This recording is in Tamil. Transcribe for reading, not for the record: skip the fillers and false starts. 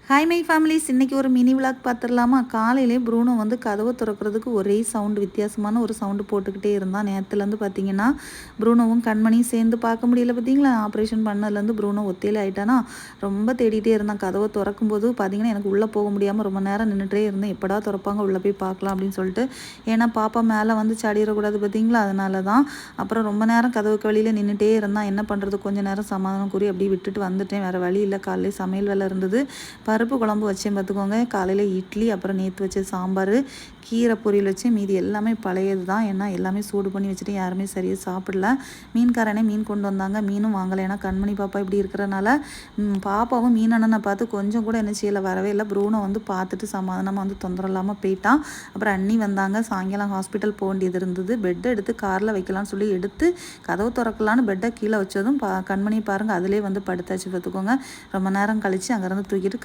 ஹாய் மை ஃபேமிலிஸ், இன்றைக்கி ஒரு மினி விளாக் பார்த்துடலாமா? காலையிலே ப்ரூனோ வந்து கதவை திறக்கிறதுக்கு ஒரே சவுண்டு, வித்தியாசமான ஒரு சவுண்டு போட்டுக்கிட்டே இருந்தான். நேரத்துலேருந்து பார்த்தீங்கன்னா ப்ரூனோவும் கண்மணியும் சேர்ந்து பார்க்க முடியல. பார்த்தீங்களா, ஆப்ரேஷன் பண்ணதுலேருந்து ப்ரூனோ ஒத்தையில் ஆகிட்டானா. ரொம்ப தேடிட்டே இருந்தான். கதவை திறக்கும்போது பார்த்தீங்கன்னா எனக்கு உள்ளே போக முடியாமல் ரொம்ப நேரம் நின்றுட்டே இருந்தேன். எப்படா திறப்பாங்க, உள்ளே போய் பார்க்கலாம் அப்படின்னு சொல்லிட்டு. ஏன்னா பாப்பா மேலே வந்து சடிடக்கூடாது பார்த்தீங்களா, அதனால தான். அப்புறம் ரொம்ப நேரம் கதவுக்கு வெளியில் நின்றுட்டே இருந்தான். என்ன பண்ணுறது, கொஞ்சம் நேரம் சமாதானம் கூறி அப்படியே விட்டுட்டு வந்துட்டேன். வேறு வழி இல்லை. காலையில் சமையல் வேலை இருந்தது. பருப்பு குழம்பு வச்சேன் பார்த்துக்கோங்க. காலையில் இட்லி, அப்புறம் நேற்று வச்ச சாம்பார், கீரை பொரியல் வச்சு, மீதி எல்லாமே பழையது தான். ஏன்னா எல்லாமே சூடு பண்ணி வச்சுட்டு யாருமே சரியாக சாப்பிடல. மீன்காரனே மீன் கொண்டு வந்தாங்க, மீனும் வாங்கலை. ஏன்னா கண்மணி பாப்பா இப்படி இருக்கிறனால பாப்பாவும் மீன் அண்ணனை பார்த்து கொஞ்சம் கூட என்ன செய்யலை, வரவே இல்லை. ப்ரூனோ வந்து பார்த்துட்டு சமாதானமாக வந்து தொந்தரவு இல்லாமல் போயிட்டான். அப்புறம் அண்ணி வந்தாங்க. சாயங்காலம் ஹாஸ்பிட்டல் போக வேண்டியது இருந்தது. பெட்டை எடுத்து காரில் வைக்கலாம்னு சொல்லி எடுத்து கதவு திறக்கலான்னு பெட்டை கீழே வச்சதும் கண்மணி பாருங்கள் அதிலே வந்து படுத்தாச்சு பார்த்துக்கோங்க. ரொம்ப நேரம் கழித்து அங்கேருந்து தூக்கிட்டு